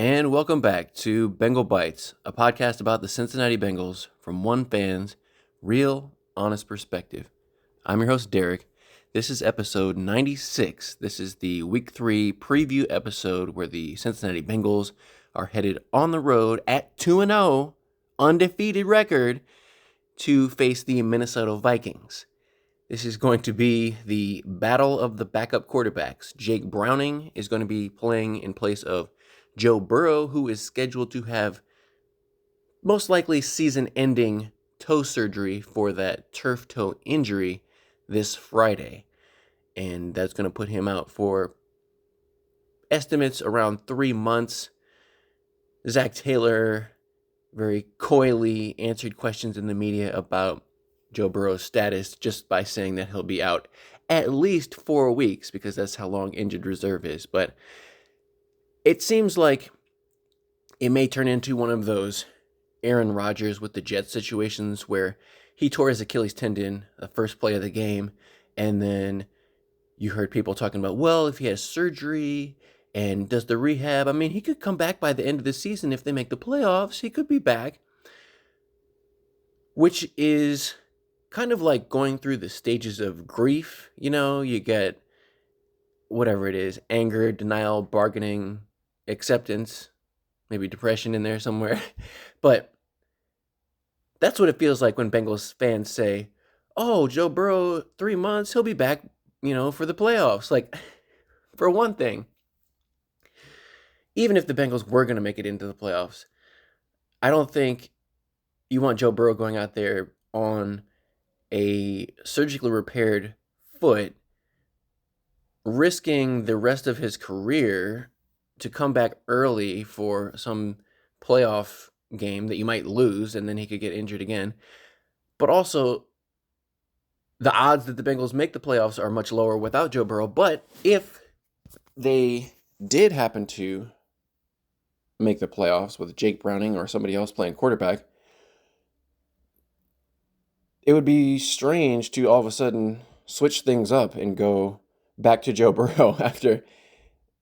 And welcome back to Bengal Bites, a podcast about the Cincinnati Bengals from one fan's real, honest perspective. I'm your host, Derek. This is episode 96. This is the week 3 preview episode where the Cincinnati Bengals are headed on the road at 2-0, undefeated record, to face the Minnesota Vikings. This is going to be the battle of the backup quarterbacks. Jake Browning is going to be playing in place of Joe Burrow, who is scheduled to have most likely season-ending toe surgery for that turf toe injury this Friday. And that's going to put him out for estimates around 3 months. Zach Taylor very coyly answered questions in the media about Joe Burrow's status just by saying that he'll be out at least 4 weeks because that's how long injured reserve is. But it seems like it may turn into one of those Aaron Rodgers with the Jets situations where he tore his Achilles tendon the first play of the game, and then you heard people talking about, well, if he has surgery and does the rehab, I mean, he could come back by the end of the season if they make the playoffs. He could be back, which is kind of like going through the stages of grief. You know, you get whatever it is, anger, denial, bargaining, acceptance, maybe depression in there somewhere. But that's what it feels like when Bengals fans say, oh, Joe Burrow, 3 months, he'll be back, for the playoffs. Like, for one thing, even if the Bengals were going to make it into the playoffs, I don't think you want Joe Burrow going out there on a surgically repaired foot, risking the rest of his career to come back early for some playoff game that you might lose, and then he could get injured again. But also, the odds that the Bengals make the playoffs are much lower without Joe Burrow. But if they did happen to make the playoffs with Jake Browning or somebody else playing quarterback, it would be strange to all of a sudden switch things up and go back to Joe Burrow after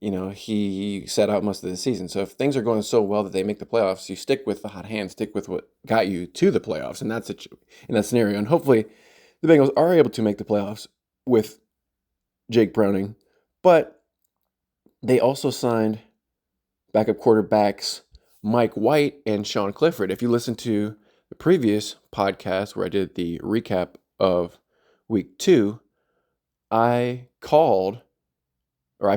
he sat out most of the season. So if things are going so well that they make the playoffs, you stick with the hot hand, stick with what got you to the playoffs in that scenario. And hopefully the Bengals are able to make the playoffs with Jake Browning. But they also signed backup quarterbacks Mike White and Sean Clifford. If you listen to the previous podcast where I did the recap of week 2, I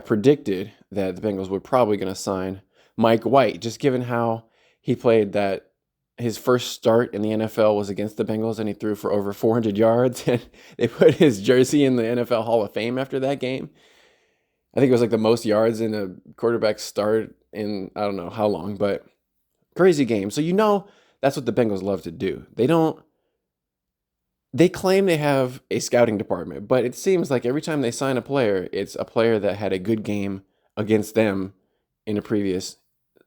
predicted that the Bengals were probably going to sign Mike White, just given how he played that his first start in the NFL was against the Bengals, and he threw for over 400 yards, and they put his jersey in the NFL Hall of Fame after that game. I think it was like the most yards in a quarterback start in I don't know how long, but crazy game. So that's what the Bengals love to do. They claim they have a scouting department, but it seems like every time they sign a player, it's a player that had a good game against them in a previous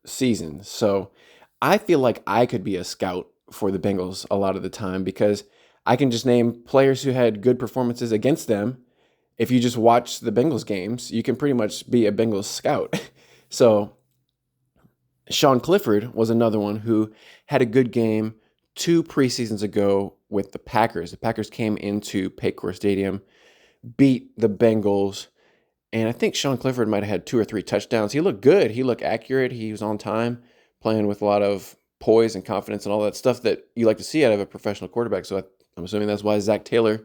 season. So I feel like I could be a scout for the Bengals a lot of the time because I can just name players who had good performances against them. If you just watch the Bengals games, you can pretty much be a Bengals scout. So Sean Clifford was another one who had a good game 2 preseasons ago with the Packers. The Packers came into Paycor Stadium, beat the Bengals, and I think Sean Clifford might have had 2 or 3 touchdowns. He looked good. He looked accurate. He was on time, playing with a lot of poise and confidence and all that stuff that you like to see out of a professional quarterback. So I'm assuming that's why Zach Taylor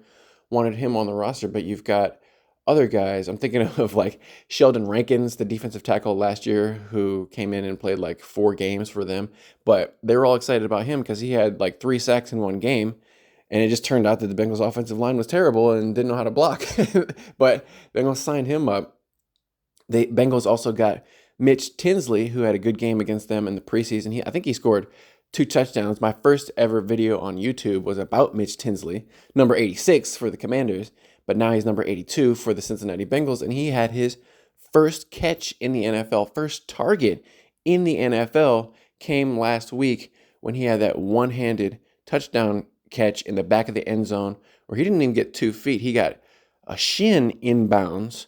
wanted him on the roster. But you've got other guys. I'm thinking of like Sheldon Rankins, the defensive tackle last year, who came in and played like 4 games for them. But they were all excited about him because he had like 3 sacks in one game. And it just turned out that the Bengals offensive line was terrible and didn't know how to block. But Bengals signed him up. The Bengals also got Mitch Tinsley, who had a good game against them in the preseason. I think he scored 2 touchdowns. My first ever video on YouTube was about Mitch Tinsley, number 86 for the Commanders. But now he's number 82 for the Cincinnati Bengals, and he had his first catch in the NFL, first target in the NFL came last week when he had that one-handed touchdown catch in the back of the end zone where he didn't even get 2 feet. He got a shin inbounds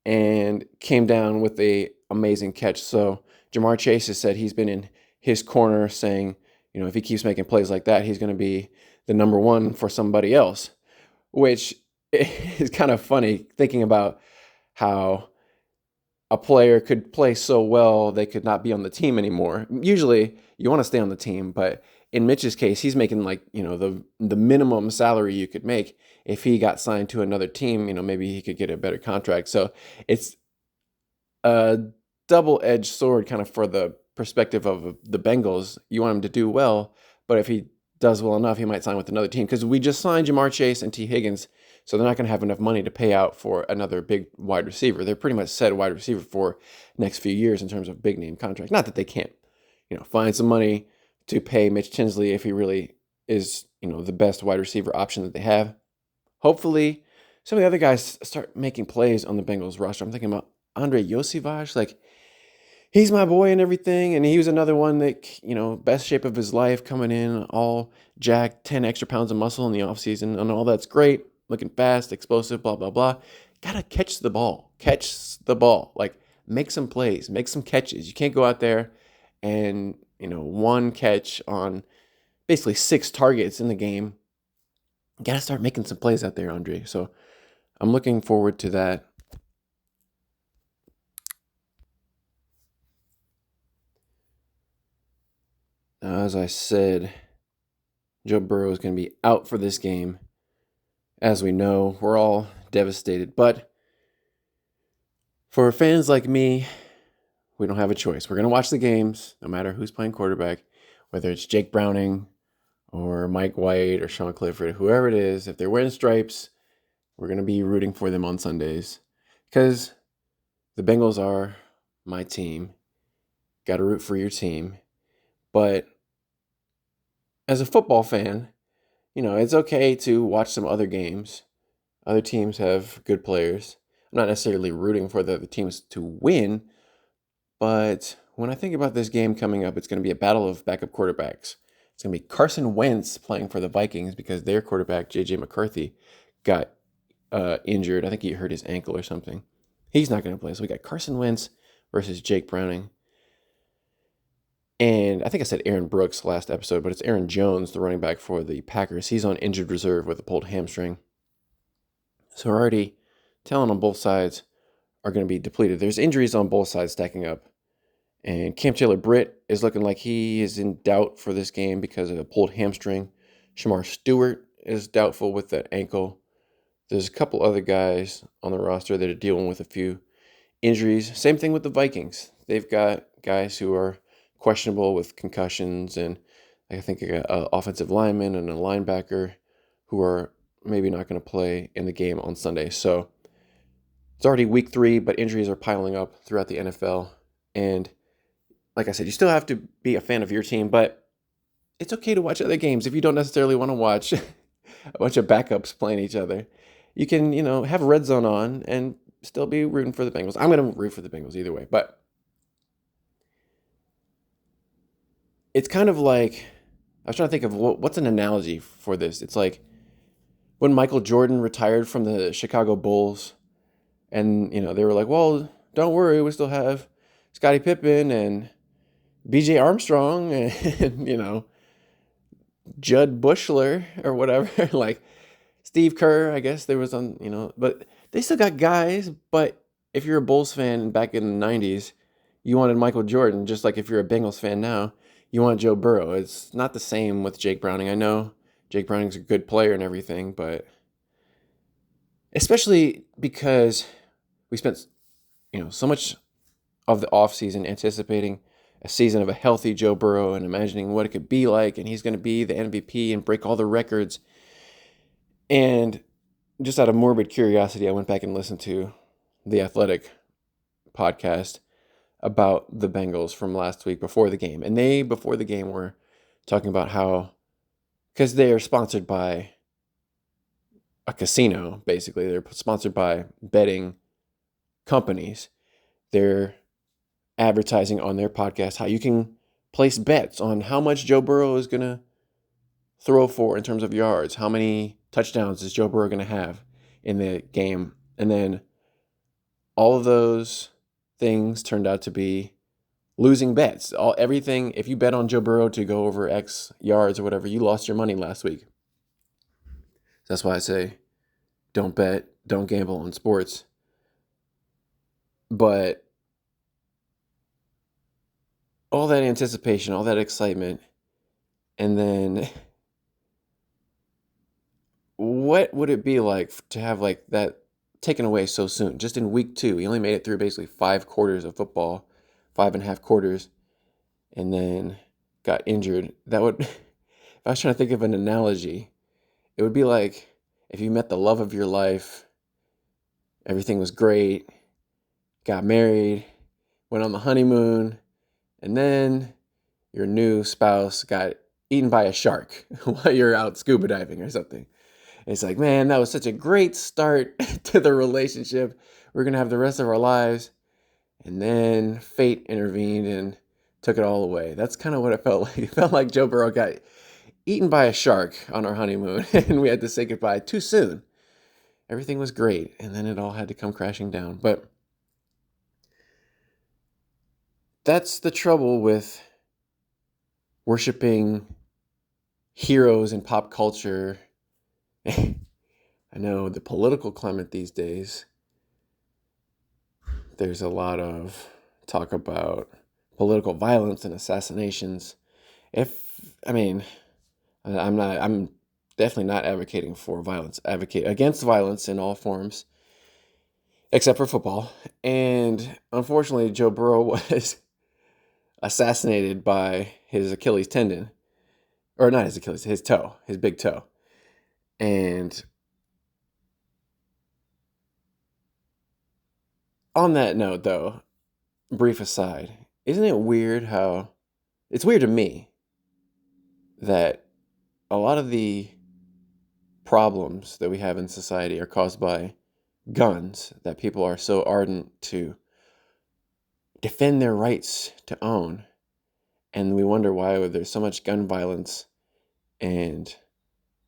and came down with a amazing catch. So Jamar Chase has said he's been in his corner saying, if he keeps making plays like that, he's going to be the number one for somebody else, which is kind of funny thinking about how a player could play so well they could not be on the team anymore. Usually you want to stay on the team, but in Mitch's case, he's making the minimum salary you could make. If he got signed to another team, maybe he could get a better contract. So it's a double-edged sword kind of for the perspective of the Bengals. You want him to do well, but if he does well enough, he might sign with another team, because we just signed Jamar Chase and T. Higgins, so they're not going to have enough money to pay out for another big wide receiver. They're pretty much set wide receiver for next few years in terms of big name contracts. Not that they can't, find some money to pay Mitch Tinsley if he really is, the best wide receiver option that they have. Hopefully, some of the other guys start making plays on the Bengals roster. I'm thinking about Andre Yosivage, he's my boy and everything, and he was another one that, best shape of his life, coming in all jacked, 10 extra pounds of muscle in the offseason, and all that's great, looking fast, explosive, blah, blah, blah. Gotta catch the ball. Make some plays, make some catches. You can't go out there and, one catch on basically 6 targets in the game. You gotta start making some plays out there, Andre. So I'm looking forward to that. As I said, Joe Burrow is going to be out for this game. As we know, we're all devastated. But for fans like me, we don't have a choice. We're going to watch the games, no matter who's playing quarterback, whether it's Jake Browning or Mike White or Sean Clifford, whoever it is. If they're wearing stripes, we're going to be rooting for them on Sundays, because the Bengals are my team. Got to root for your team. But as a football fan, it's okay to watch some other games. Other teams have good players. I'm not necessarily rooting for the other teams to win, but when I think about this game coming up, it's going to be a battle of backup quarterbacks. It's going to be Carson Wentz playing for the Vikings because their quarterback, J.J. McCarthy, got injured. I think he hurt his ankle or something. He's not going to play. So we got Carson Wentz versus Jake Browning. And I think I said Aaron Brooks last episode, but it's Aaron Jones, the running back for the Packers. He's on injured reserve with a pulled hamstring. So we're already telling on both sides are going to be depleted. There's injuries on both sides stacking up. And Cam Taylor-Britt is looking like he is in doubt for this game because of a pulled hamstring. Shamar Stewart is doubtful with that ankle. There's a couple other guys on the roster that are dealing with a few injuries. Same thing with the Vikings. They've got guys who are questionable with concussions, and I think an offensive lineman and a linebacker who are maybe not going to play in the game on Sunday. So it's already week 3, but injuries are piling up throughout the NFL. And like I said, you still have to be a fan of your team, but it's okay to watch other games if you don't necessarily want to watch a bunch of backups playing each other. You can, have Red Zone on and still be rooting for the Bengals. I'm going to root for the Bengals either way, but it's kind of like, I was trying to think of what's an analogy for this. It's like when Michael Jordan retired from the Chicago Bulls, and, they were like, well, don't worry, we still have Scottie Pippen and B.J. Armstrong and, Judd Bushler or whatever, like Steve Kerr, I guess there was on, but they still got guys. But if you're a Bulls fan back in the 90s, you wanted Michael Jordan, just like if you're a Bengals fan now, you want Joe Burrow. It's not the same with Jake Browning. I know Jake Browning's a good player and everything, but especially because we spent, so much of the offseason anticipating a season of a healthy Joe Burrow and imagining what it could be like, and he's going to be the MVP and break all the records. And just out of morbid curiosity, I went back and listened to the Athletic podcast about the Bengals from last week before the game. And they, before the game, were talking about how, because they are sponsored by a casino, basically. They're sponsored by betting companies. They're advertising on their podcast how you can place bets on how much Joe Burrow is going to throw for in terms of yards. How many touchdowns is Joe Burrow going to have in the game? And then all of those things turned out to be losing bets. Everything. If you bet on Joe Burrow to go over X yards or whatever, you lost your money last week. That's why I say, don't bet, don't gamble on sports. But all that anticipation, all that excitement, and then what would it be like to have like that taken away so soon? Just in week 2, he only made it through basically 5 quarters of football, 5.5 quarters, and then got injured. That would, if I was trying to think of an analogy, it would be like if you met the love of your life, everything was great, got married, went on the honeymoon, and then your new spouse got eaten by a shark while you're out scuba diving or something. It's like, man, that was such a great start to the relationship. We're going to have the rest of our lives. And then fate intervened and took it all away. That's kind of what it felt like. It felt like Joe Burrow got eaten by a shark on our honeymoon and we had to say goodbye too soon. Everything was great, and then it all had to come crashing down. But that's the trouble with worshiping heroes in pop culture. I know the political climate these days, there's a lot of talk about political violence and assassinations. I'm definitely not advocating for violence. Advocate against violence in all forms, except for football. And unfortunately, Joe Burrow was assassinated by his Achilles tendon. Or not his Achilles, his toe, his big toe. And on that note, though, brief aside, isn't it weird how... It's weird to me that a lot of the problems that we have in society are caused by guns, that people are so ardent to defend their rights to own. And we wonder why there's so much gun violence and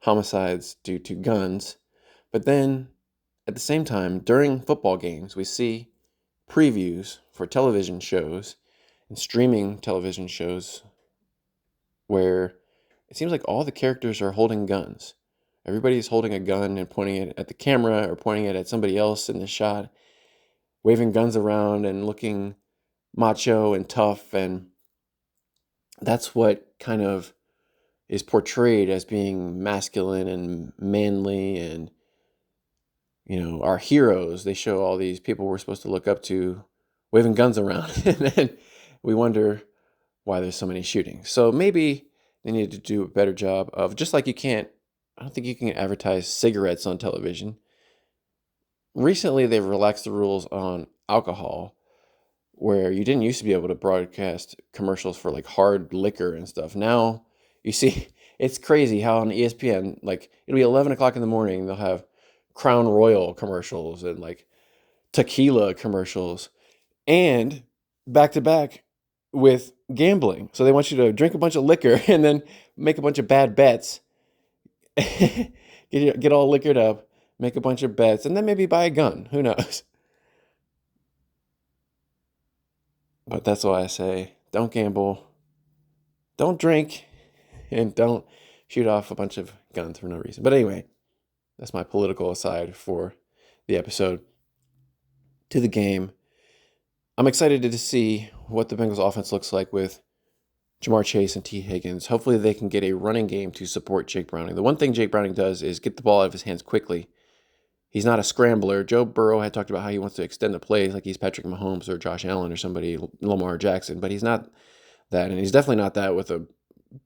homicides due to guns. But then at the same time, during football games, we see previews for television shows and streaming television shows where it seems like all the characters are holding guns. Everybody's holding a gun and pointing it at the camera or pointing it at somebody else in the shot, waving guns around and looking macho and tough. And that's what kind of is portrayed as being masculine and manly. And, our heroes, they show all these people we're supposed to look up to waving guns around. And then we wonder why there's so many shootings. So maybe they need to do a better job of, just like I don't think you can advertise cigarettes on television. Recently, they've relaxed the rules on alcohol, where you didn't used to be able to broadcast commercials for like hard liquor and stuff. Now, you see, it's crazy how on ESPN, like it'll be 11 o'clock in the morning, they'll have Crown Royal commercials and like tequila commercials, and back to back with gambling. So they want you to drink a bunch of liquor and then make a bunch of bad bets, get all liquored up, make a bunch of bets, and then maybe buy a gun. Who knows? But that's why I say, don't gamble, don't drink, and don't shoot off a bunch of guns for no reason. But anyway, that's my political aside for the episode. To the game. I'm excited to see what the Bengals offense looks like with Jamar Chase and T. Higgins. Hopefully they can get a running game to support Jake Browning. The one thing Jake Browning does is get the ball out of his hands quickly. He's not a scrambler. Joe Burrow had talked about how he wants to extend the plays like he's Patrick Mahomes or Josh Allen or somebody, Lamar Jackson, but he's not that, and he's definitely not that with a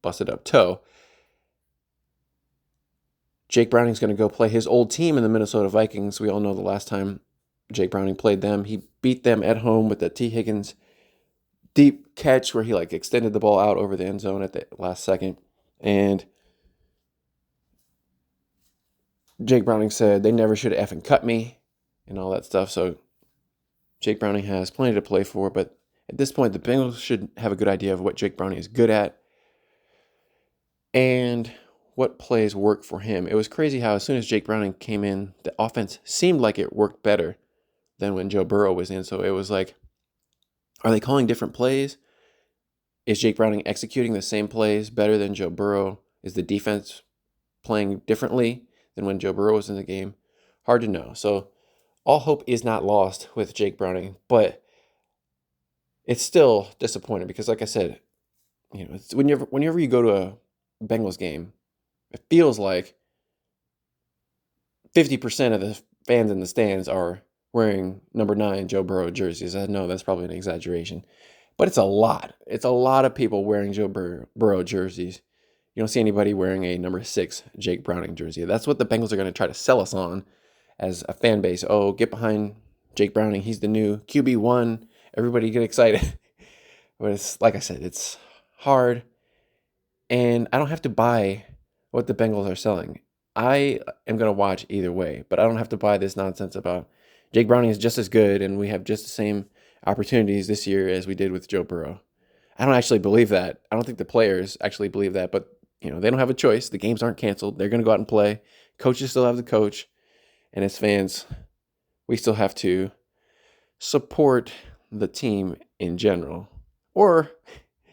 busted up toe. Jake Browning's going to go play his old team in the Minnesota Vikings. We all know the last time Jake Browning played them, he beat them at home with the T. Higgins deep catch where he like extended the ball out over the end zone at the last second. And Jake Browning said they never should have effing cut me and all that stuff. So Jake Browning has plenty to play for, but at this point, the Bengals should have a good idea of what Jake Browning is good at and what plays work for him. It was crazy how as soon as Jake Browning came in, the offense seemed like it worked better than when Joe Burrow was in. So it was like, are they calling different plays? Is Jake Browning executing the same plays better than Joe Burrow? Is the defense playing differently than when Joe Burrow was in the game? Hard to know. So all hope is not lost with Jake Browning, but it's still disappointing because, like I said, it's whenever you go to a Bengals game, it feels like 50% of the fans in the stands are wearing number 9 Joe Burrow jerseys. I know that's probably an exaggeration, but it's a lot. It's a lot of people wearing Joe Burrow jerseys. You don't see anybody wearing a number 6 Jake Browning jersey. That's what the Bengals are going to try to sell us on as a fan base. Oh, get behind Jake Browning. He's the new QB1. Everybody get excited. But it's like I said, it's hard. And I don't have to buy what the Bengals are selling. I am going to watch either way, but I don't have to buy this nonsense about Jake Browning is just as good and we have just the same opportunities this year as we did with Joe Burrow. I don't actually believe that. I don't think the players actually believe that, but they don't have a choice. The games aren't canceled. They're going to go out and play. Coaches still have the coach, and as fans, we still have to support the team in general. Or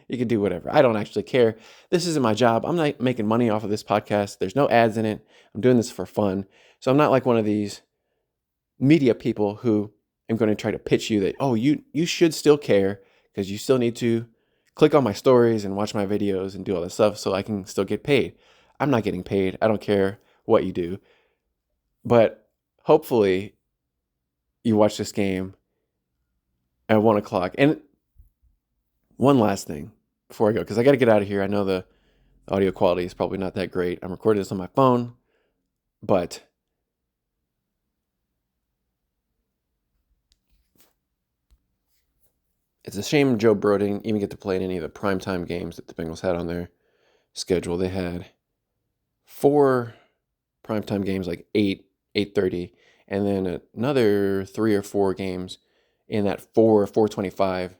you can do whatever. I don't actually care. This isn't my job. I'm not making money off of this podcast. There's no ads in it. I'm doing this for fun. So I'm not like one of these media people who am going to try to pitch you that, oh, you should still care because you still need to click on my stories and watch my videos and do all this stuff so I can still get paid. I'm not getting paid. I don't care what you do. But hopefully you watch this game at 1 o'clock. And one last thing before I go, because I got to get out of here. I know the audio quality is probably not that great. I'm recording this on my phone, but it's a shame Joe Burrow didn't even get to play in any of the primetime games that the Bengals had on their schedule. They had 4 primetime games, like 8:30, and then another 3 or 4 games in that 4:25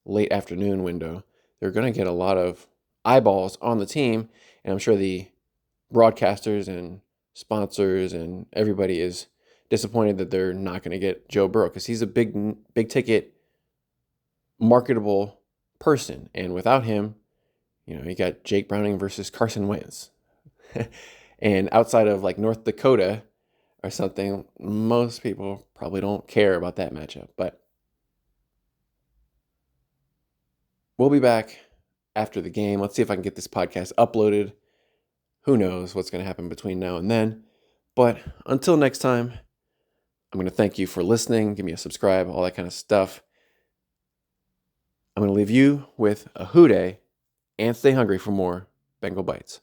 late afternoon window. They're going to get a lot of eyeballs on the team, and I'm sure the broadcasters and sponsors and everybody is disappointed that they're not going to get Joe Burrow because he's a big ticket marketable person, and without him, you got Jake Browning versus Carson Wentz. And outside of like North Dakota or something, most people probably don't care about that matchup. But we'll be back after the game. Let's see if I can get this podcast uploaded. Who knows what's going to happen between now and then. But until next time, I'm going to thank you for listening. Give me a subscribe, all that kind of stuff. I'm going to leave you with a WhoDey and stay hungry for more Bengal Bites.